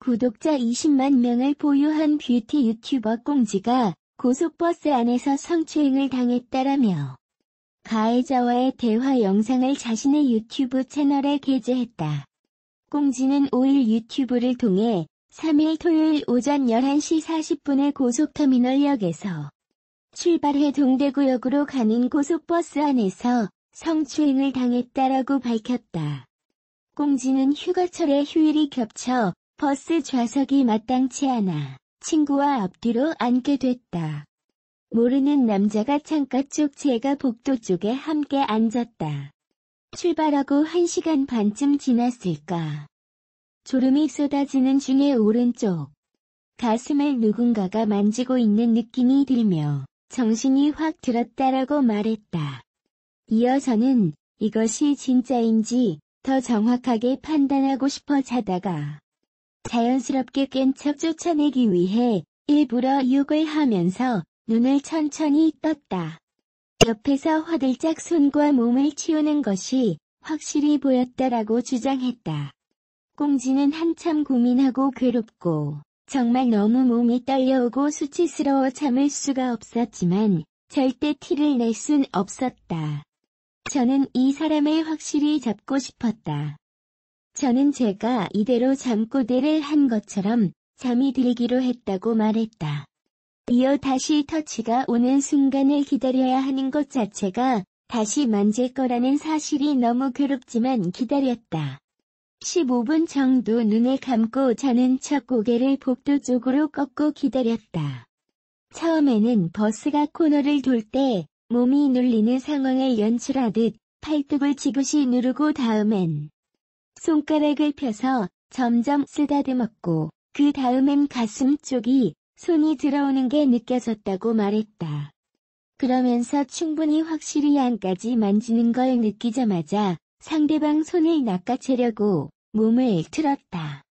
구독자 20만 명을 보유한 뷰티 유튜버 꽁지가 고속버스 안에서 성추행을 당했다라며 가해자와의 대화 영상을 자신의 유튜브 채널에 게재했다. 꽁지는 5일 유튜브를 통해 3일 토요일 오전 11시 40분에 고속터미널역에서 출발해 동대구역으로 가는 고속버스 안에서 성추행을 당했다라고 밝혔다. 꽁지는 휴가철에 휴일이 겹쳐 버스 좌석이 마땅치 않아 친구와 앞뒤로 앉게 됐다. 모르는 남자가 창가 쪽 제가 복도 쪽에 함께 앉았다. 출발하고 1시간 반쯤 지났을까. 졸음이 쏟아지는 중에 오른쪽 가슴을 누군가가 만지고 있는 느낌이 들며 정신이 확 들었다라고 말했다. 이어서는 이것이 진짜인지 더 정확하게 판단하고 싶어 자다가 자연스럽게 깬 척 쫓아내기 위해 일부러 욕을 하면서 눈을 천천히 떴다. 옆에서 화들짝 손과 몸을 치우는 것이 확실히 보였다라고 주장했다. 꽁지는 한참 고민하고 괴롭고 정말 너무 몸이 떨려오고 수치스러워 참을 수가 없었지만 절대 티를 낼 순 없었다. 저는 이 사람을 확실히 잡고 싶었다. 저는 제가 이대로 잠꼬대를 한 것처럼 잠이 들기로 했다고 말했다. 이어 다시 터치가 오는 순간을 기다려야 하는 것 자체가 다시 만질 거라는 사실이 너무 괴롭지만 기다렸다. 15분 정도 눈을 감고 자는 척 고개를 복도 쪽으로 꺾고 기다렸다. 처음에는 버스가 코너를 돌 때 몸이 눌리는 상황을 연출하듯 팔뚝을 지그시 누르고 다음엔 손가락을 펴서 점점 쓰다듬었고 그 다음엔 가슴 쪽이 손이 들어오는 게 느껴졌다고 말했다. 그러면서 충분히 확실히 안까지 만지는 걸 느끼자마자 상대방 손을 낚아채려고 몸을 틀었다.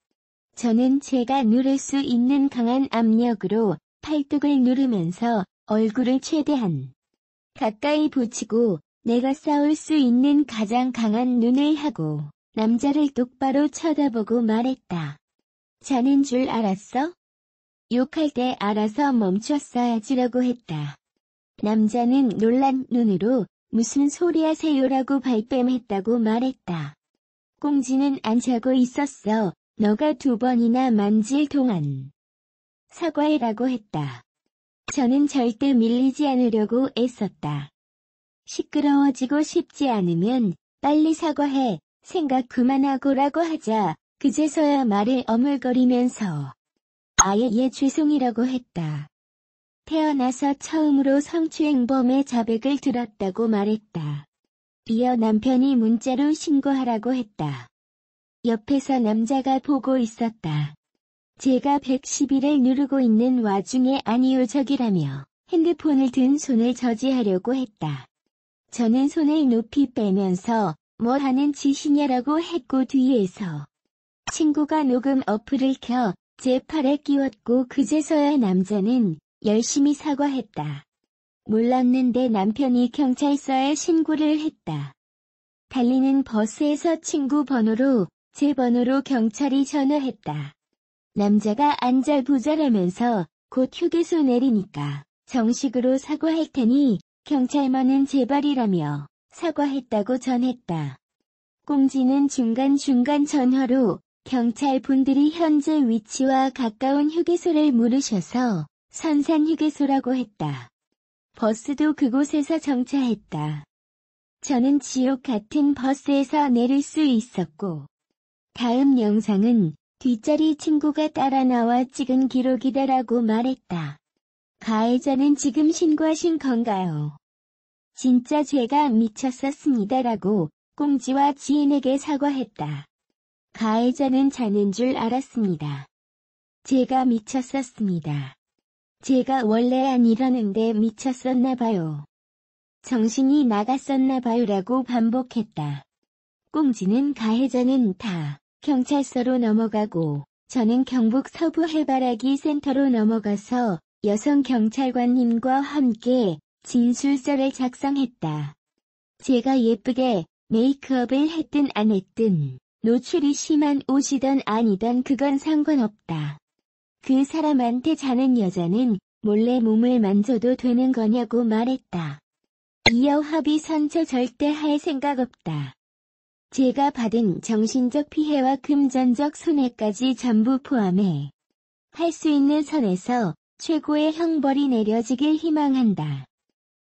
저는 제가 누를 수 있는 강한 압력으로 팔뚝을 누르면서 얼굴을 최대한 가까이 붙이고 내가 싸울 수 있는 가장 강한 눈을 하고 남자를 똑바로 쳐다보고 말했다. 자는 줄 알았어? 욕할 때 알아서 멈췄어야지라고 했다. 남자는 놀란 눈으로 무슨 소리 하세요라고 발뺌했다고 말했다. 꽁지는 안 자고 있었어. 너가 2번이나 만질 동안. 사과해라고 했다. 저는 절대 밀리지 않으려고 애썼다. 시끄러워지고 싶지 않으면 빨리 사과해. 생각 그만하고라고 하자 그제서야 말을 어물거리면서 아예 죄송이라고 했다. 태어나서 처음으로 성추행범의 자백을 들었다고 말했다. 이어 남편이 문자로 신고하라고 했다. 옆에서 남자가 보고 있었다. 제가 111을 누르고 있는 와중에 아니요 저기라며 핸드폰을 든 손을 저지하려고 했다. 저는 손을 높이 빼면서 뭐 하는 짓이냐라고 했고 뒤에서 친구가 녹음 어플을 켜 제 팔에 끼웠고 그제서야 남자는 열심히 사과했다. 몰랐는데 남편이 경찰서에 신고를 했다. 달리는 버스에서 친구 번호로 제 번호로 경찰이 전화했다. 남자가 안절부절하면서 곧 휴게소 내리니까 정식으로 사과할 테니 경찰만은 제발이라며 사과했다고 전했다. 꽁지는 중간중간 전화로 경찰분들이 현재 위치와 가까운 휴게소를 물으셔서 선산휴게소라고 했다. 버스도 그곳에서 정차했다. 저는 지옥 같은 버스에서 내릴 수 있었고 다음 영상은 뒷자리 친구가 따라 나와 찍은 기록이다라고 말했다. 가해자는 지금 신고하신 건가요? 진짜 제가 미쳤었습니다라고 꽁지와 지인에게 사과했다. 가해자는 자는 줄 알았습니다. 제가 미쳤었습니다. 제가 원래 안 이러는데 미쳤었나봐요. 정신이 나갔었나봐요라고 반복했다. 꽁지는 가해자는 다 경찰서로 넘어가고 저는 경북 서부 해바라기 센터로 넘어가서 여성 경찰관님과 함께 진술서를 작성했다. 제가 예쁘게 메이크업을 했든 안 했든 노출이 심한 옷이던 아니던 그건 상관없다. 그 사람한테 자는 여자는 몰래 몸을 만져도 되는 거냐고 말했다. 이어 합의선 저 절대 할 생각 없다. 제가 받은 정신적 피해와 금전적 손해까지 전부 포함해 할 수 있는 선에서 최고의 형벌이 내려지길 희망한다.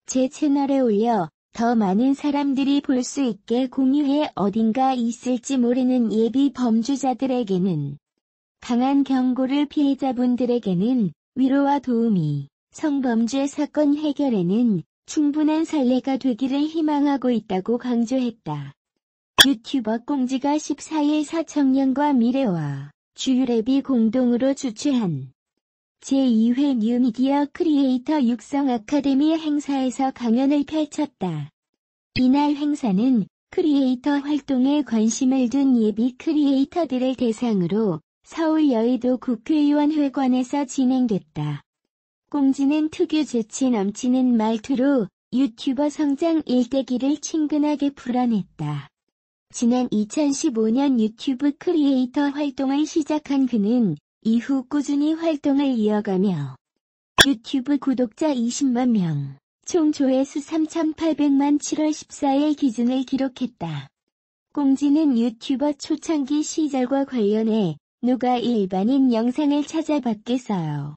제 채널에 올려 더 많은 사람들이 볼 수 있게 공유해 어딘가 있을지 모르는 예비 범죄자들에게는 강한 경고를 피해자분들에게는 위로와 도움이 성범죄 사건 해결에는 충분한 선례가 되기를 희망하고 있다고 강조했다. 유튜버 꽁지가 14일 사청년과 미래와 주유랩이 공동으로 주최한 제2회 뉴미디어 크리에이터 육성 아카데미 행사에서 강연을 펼쳤다. 이날 행사는 크리에이터 활동에 관심을 둔 예비 크리에이터들을 대상으로 서울 여의도 국회의원 회관에서 진행됐다. 꽁지는 특유 재치 넘치는 말투로 유튜버 성장 일대기를 친근하게 풀어냈다. 지난 2015년 유튜브 크리에이터 활동을 시작한 그는 이후 꾸준히 활동을 이어가며 유튜브 구독자 20만 명, 총 조회수 3,800만 7월 14일 기준을 기록했다. 꽁지는 유튜버 초창기 시절과 관련해 누가 일반인 영상을 찾아봤겠어요.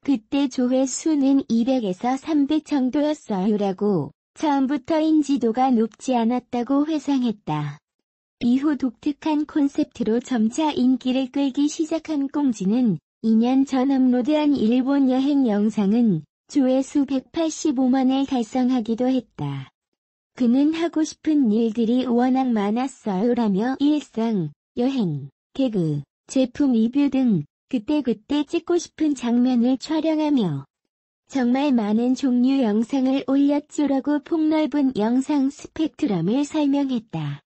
그때 조회수는 200에서 300 정도였어요라고 처음부터 인지도가 높지 않았다고 회상했다. 이후 독특한 콘셉트로 점차 인기를 끌기 시작한 꽁지는 2년 전 업로드한 일본 여행 영상은 조회수 185만을 달성하기도 했다. 그는 하고 싶은 일들이 워낙 많았어요라며 일상, 여행, 개그, 제품 리뷰 등 그때그때 찍고 싶은 장면을 촬영하며 정말 많은 종류 영상을 올렸죠라고 폭넓은 영상 스펙트럼을 설명했다.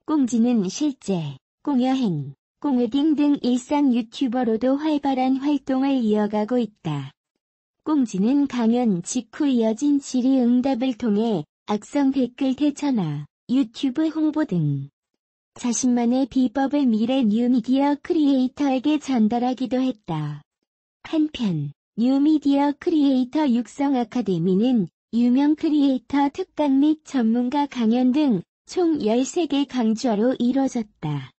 꽁지는 실제 꽁여행, 꽁웨딩 등 일상 유튜버로도 활발한 활동을 이어가고 있다. 꽁지는 강연 직후 이어진 질의응답을 통해 악성 댓글 대처나 유튜브 홍보 등 자신만의 비법을 미래 뉴미디어 크리에이터에게 전달하기도 했다. 한편 뉴미디어 크리에이터 육성 아카데미는 유명 크리에이터 특강 및 전문가 강연 등 총 13개 강좌로 이뤄졌다.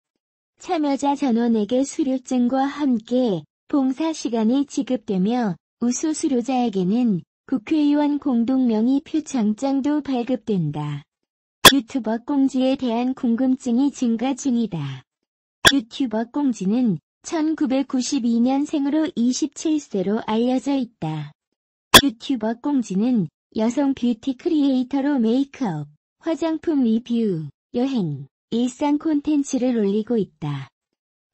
참여자 전원에게 수료증과 함께 봉사 시간이 지급되며 우수 수료자에게는 국회의원 공동명의 표창장도 발급된다. 유튜버 꽁지에 대한 궁금증이 증가 중이다. 유튜버 꽁지는 1992년생으로 27세로 알려져 있다. 유튜버 꽁지는 여성 뷰티 크리에이터로 메이크업, 화장품 리뷰, 여행, 일상 콘텐츠를 올리고 있다.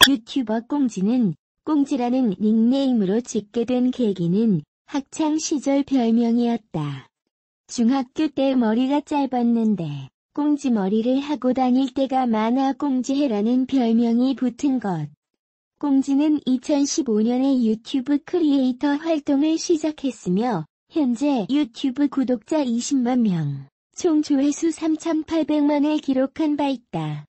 유튜버 꽁지는 꽁지라는 닉네임으로 짓게 된 계기는 학창 시절 별명이었다. 중학교 때 머리가 짧았는데 꽁지 머리를 하고 다닐 때가 많아 꽁지해라는 별명이 붙은 것. 꽁지는 2015년에 유튜브 크리에이터 활동을 시작했으며 현재 유튜브 구독자 20만 명, 총 조회수 3,800만을 기록한 바 있다.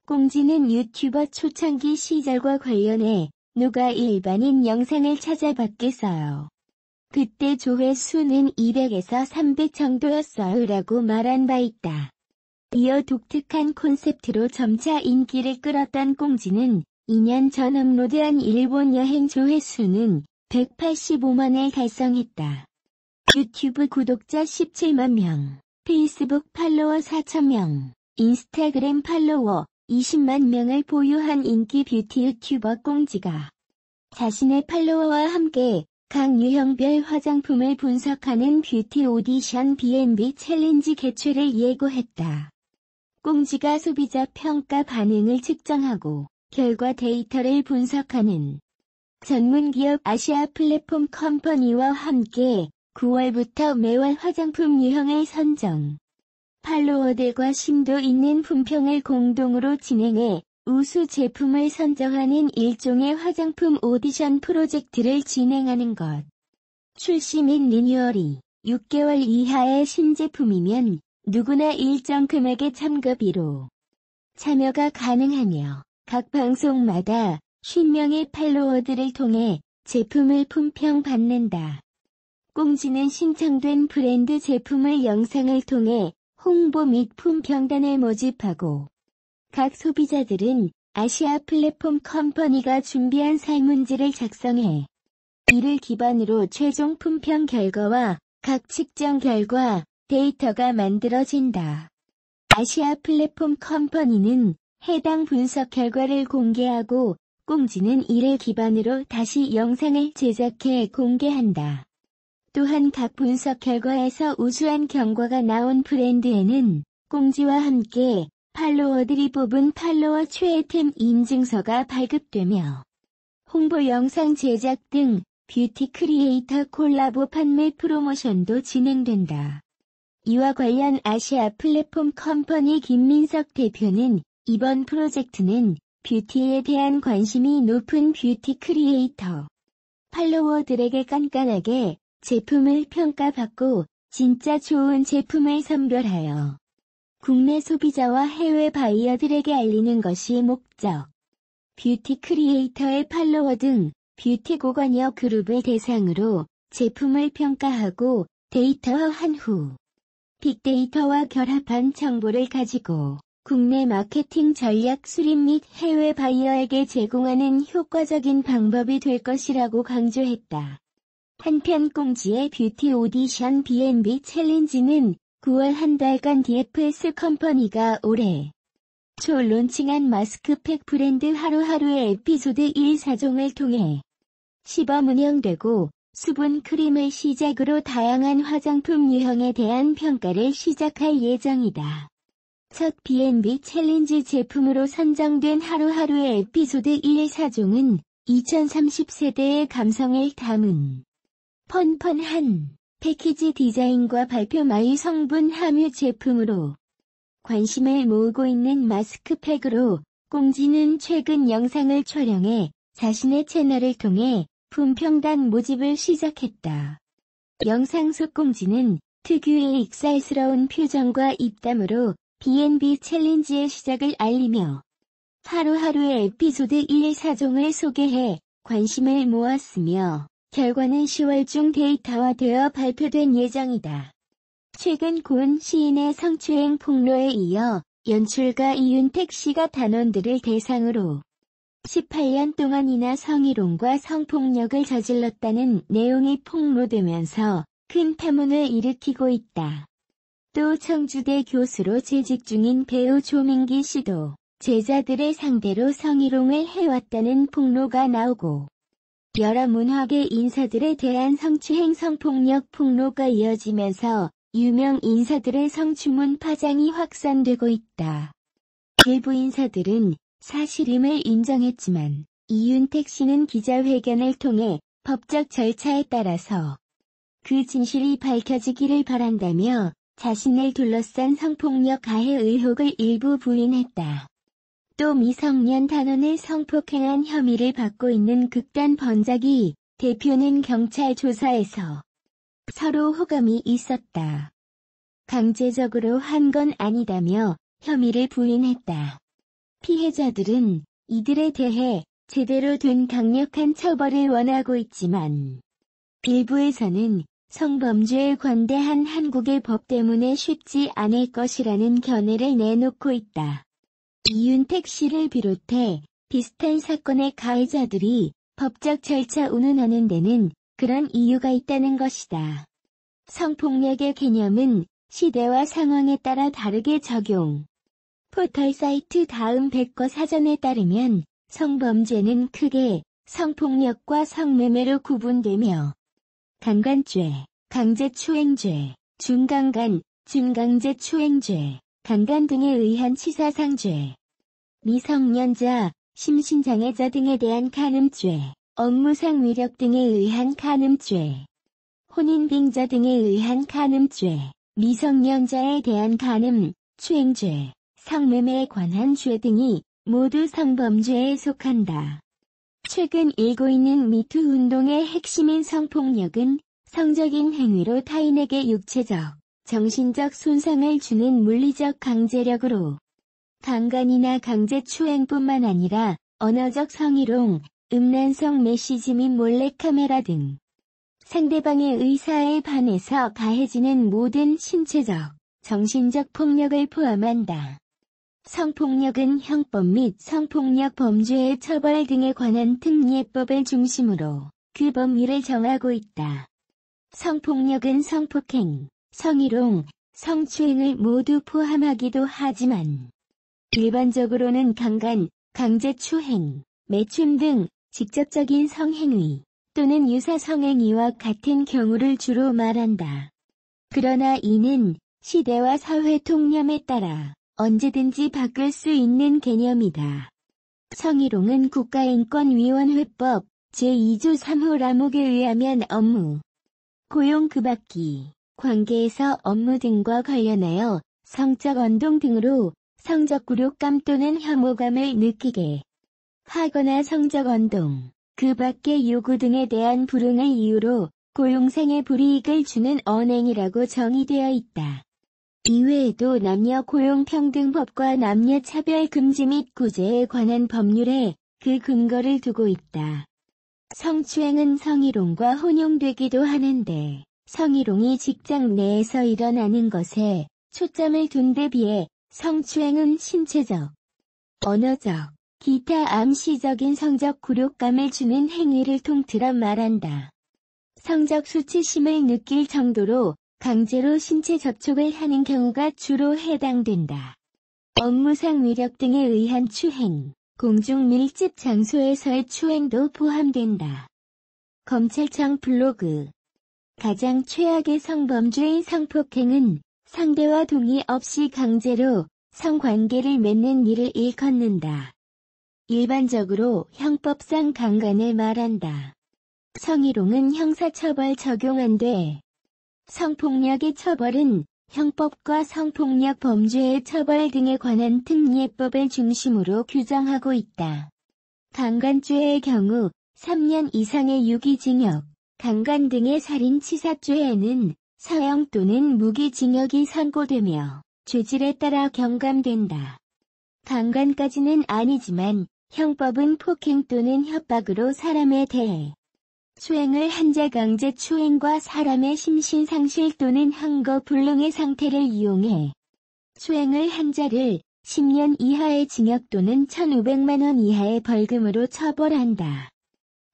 꽁지는 유튜버 초창기 시절과 관련해 누가 일반인 영상을 찾아봤겠어요. 그때 조회수는 200에서 300 정도였어요라고 말한 바 있다. 이어 독특한 콘셉트로 점차 인기를 끌었던 꽁지는 2년 전 업로드한 일본 여행 조회수는 185만을 달성했다. 유튜브 구독자 17만 명, 페이스북 팔로워 4,000명, 인스타그램 팔로워 20만 명을 보유한 인기 뷰티 유튜버 꽁지가 자신의 팔로워와 함께 각 유형별 화장품을 분석하는 뷰티 오디션 B&B 챌린지 개최를 예고했다. 꽁지가 소비자 평가 반응을 측정하고 결과 데이터를 분석하는 전문기업 아시아 플랫폼 컴퍼니와 함께 9월부터 매월 화장품 유형을 선정, 팔로워들과 심도 있는 품평을 공동으로 진행해 우수 제품을 선정하는 일종의 화장품 오디션 프로젝트를 진행하는 것. 출시 및 리뉴얼이 6개월 이하의 신제품이면 누구나 일정 금액의 참가비로 참여가 가능하며 각 방송마다 50명의 팔로워들을 통해 제품을 품평받는다. 꽁지는 신청된 브랜드 제품을 영상을 통해 홍보 및 품평단을 모집하고 각 소비자들은 아시아 플랫폼 컴퍼니가 준비한 설문지를 작성해 이를 기반으로 최종 품평 결과와 각 측정 결과 데이터가 만들어진다. 아시아 플랫폼 컴퍼니는 해당 분석 결과를 공개하고 꽁지는 이를 기반으로 다시 영상을 제작해 공개한다. 또한 각 분석 결과에서 우수한 경과가 나온 브랜드에는 꽁지와 함께 팔로워들이 뽑은 팔로워 최애템 인증서가 발급되며 홍보 영상 제작 등 뷰티 크리에이터 콜라보 판매 프로모션도 진행된다. 이와 관련 아시아 플랫폼 컴퍼니 김민석 대표는 이번 프로젝트는 뷰티에 대한 관심이 높은 뷰티 크리에이터 팔로워들에게 깐깐하게 제품을 평가받고 진짜 좋은 제품을 선별하여 국내 소비자와 해외 바이어들에게 알리는 것이 목적. 뷰티 크리에이터의 팔로워 등 뷰티 고관여 그룹을 대상으로 제품을 평가하고 데이터화한 후 빅데이터와 결합한 정보를 가지고 국내 마케팅 전략 수립 및 해외 바이어에게 제공하는 효과적인 방법이 될 것이라고 강조했다. 한편 꽁지의 뷰티 오디션 B&B 챌린지는 9월 한 달간 DFS 컴퍼니가 올해 초 론칭한 마스크팩 브랜드 하루하루의 에피소드 1 4종을 통해 시범 운영되고 수분 크림을 시작으로 다양한 화장품 유형에 대한 평가를 시작할 예정이다. 첫 B&B 챌린지 제품으로 선정된 하루하루의 에피소드 1 4종은 2030세대의 감성을 담은 펀펀한 패키지 디자인과 발표 마이 성분 함유 제품으로 관심을 모으고 있는 마스크팩으로 꽁지는 최근 영상을 촬영해 자신의 채널을 통해 품평단 모집을 시작했다. 영상 속 꽁지는 특유의 익살스러운 표정과 입담으로 B&B 챌린지의 시작을 알리며 하루하루의 에피소드 1 4종을 소개해 관심을 모았으며 결과는 10월 중 데이터화되어 발표된 예정이다. 최근 고은 시인의 성추행 폭로에 이어 연출가 이윤택 씨가 단원들을 대상으로 18년 동안이나 성희롱과 성폭력을 저질렀다는 내용이 폭로되면서 큰 파문을 일으키고 있다. 또 청주대 교수로 재직 중인 배우 조민기 씨도 제자들의 상대로 성희롱을 해왔다는 폭로가 나오고 여러 문화계 인사들에 대한 성추행 성폭력 폭로가 이어지면서 유명 인사들의 성추문 파장이 확산되고 있다. 일부 인사들은 사실임을 인정했지만 이윤택 씨는 기자회견을 통해 법적 절차에 따라서 그 진실이 밝혀지기를 바란다며 자신을 둘러싼 성폭력 가해 의혹을 일부 부인했다. 또 미성년 단원을 성폭행한 혐의를 받고 있는 극단 번작이 대표는 경찰 조사에서 서로 호감이 있었다. 강제적으로 한 건 아니다며 혐의를 부인했다. 피해자들은 이들에 대해 제대로 된 강력한 처벌을 원하고 있지만 일부에서는 성범죄에 관대한 한국의 법 때문에 쉽지 않을 것이라는 견해를 내놓고 있다. 이윤택 씨를 비롯해 비슷한 사건의 가해자들이 법적 절차 운운하는 데는 그런 이유가 있다는 것이다. 성폭력의 개념은 시대와 상황에 따라 다르게 적용. 포털 사이트 다음 백과 사전에 따르면 성범죄는 크게 성폭력과 성매매로 구분되며 강간죄, 강제추행죄, 준강간, 준강제추행죄, 강간 등에 의한 치사상죄, 미성년자, 심신장애자 등에 대한 간음죄, 업무상 위력 등에 의한 간음죄, 혼인빙자 등에 의한 간음죄, 미성년자에 대한 간음, 추행죄, 성매매에 관한 죄 등이 모두 성범죄에 속한다. 최근 일고 있는 미투 운동의 핵심인 성폭력은 성적인 행위로 타인에게 육체적, 정신적 손상을 주는 물리적 강제력으로 강간이나 강제추행뿐만 아니라 언어적 성희롱, 음란성 메시지 및 몰래카메라 등 상대방의 의사에 반해서 가해지는 모든 신체적, 정신적 폭력을 포함한다. 성폭력은 형법 및 성폭력 범죄의 처벌 등에 관한 특례법을 중심으로 그 범위를 정하고 있다. 성폭력은 성폭행, 성희롱, 성추행을 모두 포함하기도 하지만 일반적으로는 강간, 강제추행, 매춤 등 직접적인 성행위 또는 유사 성행위와 같은 경우를 주로 말한다. 그러나 이는 시대와 사회 통념에 따라 언제든지 바꿀 수 있는 개념이다. 성희롱은 국가인권위원회법 제2조 3호 라목에 의하면 업무, 고용 그 밖의 관계에서 업무 등과 관련하여 성적 언동 등으로 성적 굴욕감 또는 혐오감을 느끼게 하거나 성적 언동, 그 밖의 요구 등에 대한 불응을 이유로 고용상의 불이익을 주는 언행이라고 정의되어 있다. 이외에도 남녀 고용평등법과 남녀 차별 금지 및 구제에 관한 법률에 그 근거를 두고 있다. 성추행은 성희롱과 혼용되기도 하는데 성희롱이 직장 내에서 일어나는 것에 초점을 둔 데 비해 성추행은 신체적, 언어적, 기타 암시적인 성적 굴욕감을 주는 행위를 통틀어 말한다. 성적 수치심을 느낄 정도로 강제로 신체 접촉을 하는 경우가 주로 해당된다. 업무상 위력 등에 의한 추행, 공중 밀집 장소에서의 추행도 포함된다. 검찰청 블로그 가장 최악의 성범죄인 성폭행은 상대와 동의 없이 강제로 성관계를 맺는 일을 일컫는다. 일반적으로 형법상 강간을 말한다. 성희롱은 형사처벌 적용 안 돼. 성폭력의 처벌은 형법과 성폭력 범죄의 처벌 등에 관한 특례법을 중심으로 규정하고 있다. 강간죄의 경우 3년 이상의 유기징역, 강간 등의 살인치사죄에는 사형 또는 무기징역이 선고되며 죄질에 따라 경감된다. 강간까지는 아니지만 형법은 폭행 또는 협박으로 사람에 대해 추행을 한 자 강제 추행과 사람의 심신상실 또는 항거 불능의 상태를 이용해 추행을 한 자를 10년 이하의 징역 또는 1,500만 원 이하의 벌금으로 처벌한다.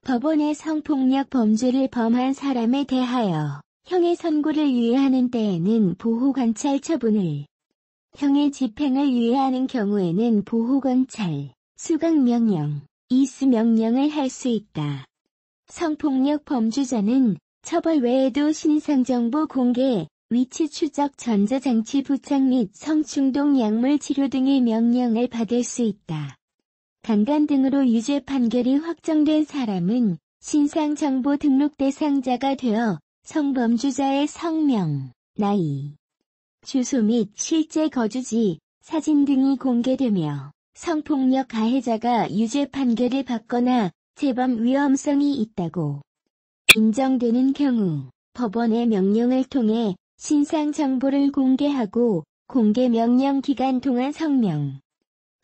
법원의 성폭력 범죄를 범한 사람에 대하여 형의 선고를 유예하는 때에는 보호관찰 처분을, 형의 집행을 유예하는 경우에는 보호관찰, 수강명령, 이수명령을 할 수 있다. 성폭력 범죄자는 처벌 외에도 신상정보 공개, 위치 추적 전자장치 부착 및 성충동 약물 치료 등의 명령을 받을 수 있다. 강간 등으로 유죄 판결이 확정된 사람은 신상정보 등록 대상자가 되어 성범죄자의 성명, 나이, 주소 및 실제 거주지, 사진 등이 공개되며 성폭력 가해자가 유죄 판결을 받거나 재범 위험성이 있다고 인정되는 경우 법원의 명령을 통해 신상 정보를 공개하고 공개 명령 기간 동안 성명,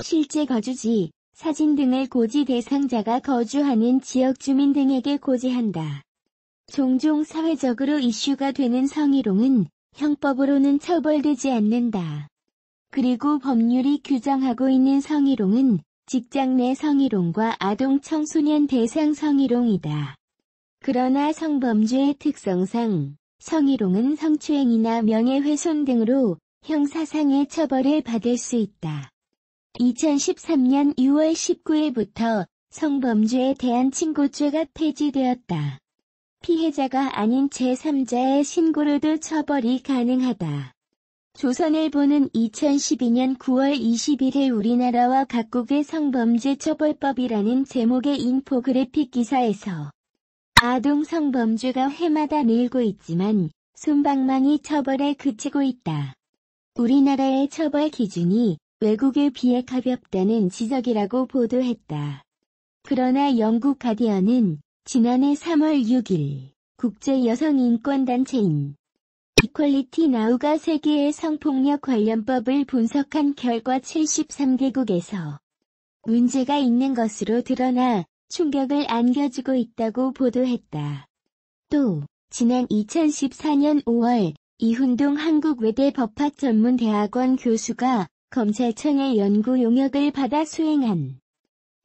실제 거주지, 사진 등을 고지 대상자가 거주하는 지역 주민 등에게 고지한다. 종종 사회적으로 이슈가 되는 성희롱은 형법으로는 처벌되지 않는다. 그리고 법률이 규정하고 있는 성희롱은 직장 내 성희롱과 아동 청소년 대상 성희롱이다. 그러나 성범죄의 특성상 성희롱은 성추행이나 명예훼손 등으로 형사상의 처벌을 받을 수 있다. 2013년 6월 19일부터 성범죄에 대한 친고죄가 폐지되었다. 피해자가 아닌 제3자의 신고로도 처벌이 가능하다. 조선일보는 2012년 9월 21일 우리나라와 각국의 성범죄 처벌법이라는 제목의 인포그래픽 기사에서 아동 성범죄가 해마다 늘고 있지만 솜방망이 처벌에 그치고 있다. 우리나라의 처벌 기준이 외국에 비해 가볍다는 지적이라고 보도했다. 그러나 영국 가디언은 지난해 3월 6일 국제 여성 인권 단체인 이퀄리티 나우가 세계의 성폭력 관련법을 분석한 결과 73개국에서 문제가 있는 것으로 드러나 충격을 안겨주고 있다고 보도했다. 또 지난 2014년 5월 이훈동 한국외대 법학전문대학원 교수가 검찰청의 연구 용역을 받아 수행한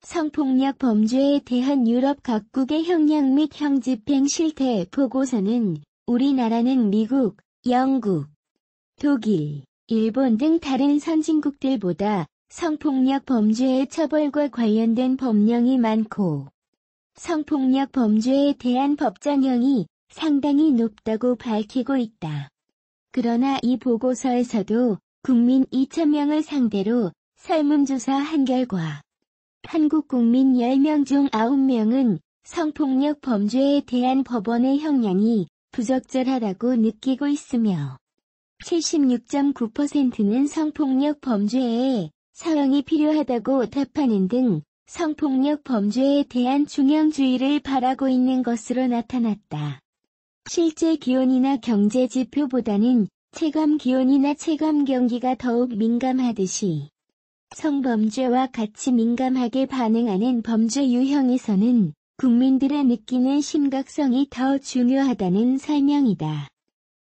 성폭력 범죄에 대한 유럽 각국의 형량 및 형집행 실태 보고서는 우리나라는 미국, 영국, 독일, 일본 등 다른 선진국들보다 성폭력 범죄의 처벌과 관련된 법령이 많고 성폭력 범죄에 대한 법정형이 상당히 높다고 밝히고 있다. 그러나 이 보고서에서도 국민 2,000명을 상대로 설문조사한 결과 한국 국민 10명 중 9명은 성폭력 범죄에 대한 법원의 형량이 부적절하다고 느끼고 있으며 76.9%는 성폭력 범죄에 사형이 필요하다고 답하는 등 성폭력 범죄에 대한 중형주의를 바라고 있는 것으로 나타났다. 실제 기온이나 경제 지표보다는 체감 기온이나 체감 경기가 더욱 민감하듯이 성범죄와 같이 민감하게 반응하는 범죄 유형에서는 국민들의 느끼는 심각성이 더 중요하다는 설명이다.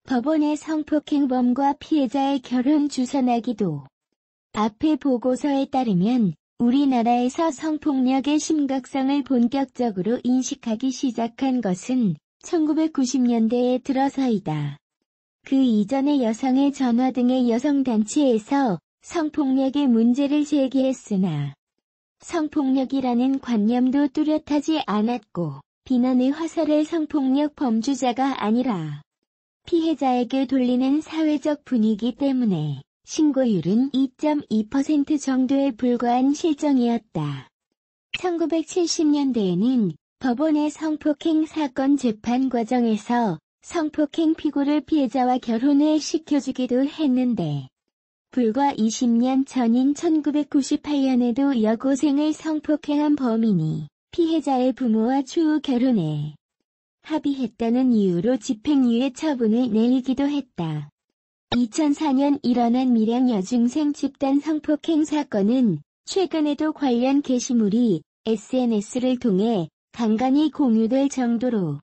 법원의 성폭행범과 피해자의 결혼 주선하기도. 앞의 보고서에 따르면 우리나라에서 성폭력의 심각성을 본격적으로 인식하기 시작한 것은 1990년대에 들어서이다. 그 이전에 여성의 전화 등의 여성단체에서 성폭력의 문제를 제기했으나 성폭력이라는 관념도 뚜렷하지 않았고 비난의 화살을 성폭력 범주자가 아니라 피해자에게 돌리는 사회적 분위기 때문에 신고율은 2.2% 정도에 불과한 실정이었다. 1970년대에는 법원의 성폭행 사건 재판 과정에서 성폭행 피고를 피해자와 결혼을 시켜주기도 했는데 불과 20년 전인 1998년에도 여고생을 성폭행한 범인이 피해자의 부모와 추후 결혼에 합의했다는 이유로 집행유예 처분을 내리기도 했다. 2004년 일어난 밀양 여중생 집단 성폭행 사건은 최근에도 관련 게시물이 SNS를 통해 간간히 공유될 정도로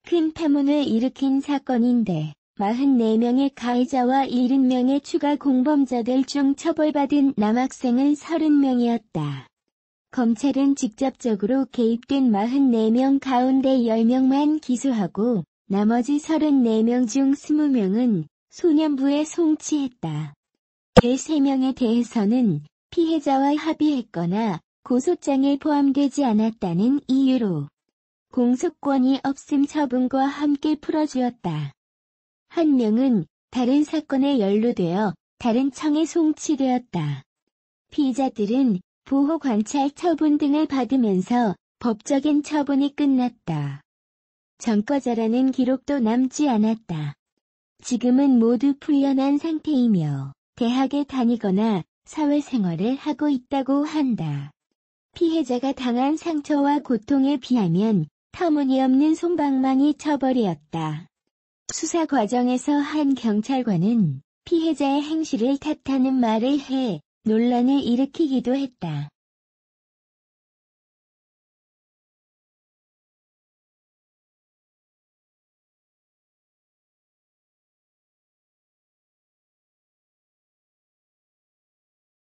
큰 파문을 일으킨 사건인데 44명의 가해자와 70명의 추가 공범자들 중 처벌받은 남학생은 30명이었다. 검찰은 직접적으로 개입된 44명 가운데 10명만 기소하고 나머지 34명 중 20명은 소년부에 송치했다. 13명에 대해서는 피해자와 합의했거나 고소장에 포함되지 않았다는 이유로 공소권이 없음 처분과 함께 풀어주었다. 한 명은 다른 사건에 연루되어 다른 청에 송치되었다. 피의자들은 보호관찰 처분 등을 받으면서 법적인 처분이 끝났다. 전과자라는 기록도 남지 않았다. 지금은 모두 풀려난 상태이며 대학에 다니거나 사회생활을 하고 있다고 한다. 피해자가 당한 상처와 고통에 비하면 터무니없는 솜방망이 처벌이었다. 수사 과정에서 한 경찰관은 피해자의 행실을 탓하는 말을 해 논란을 일으키기도 했다.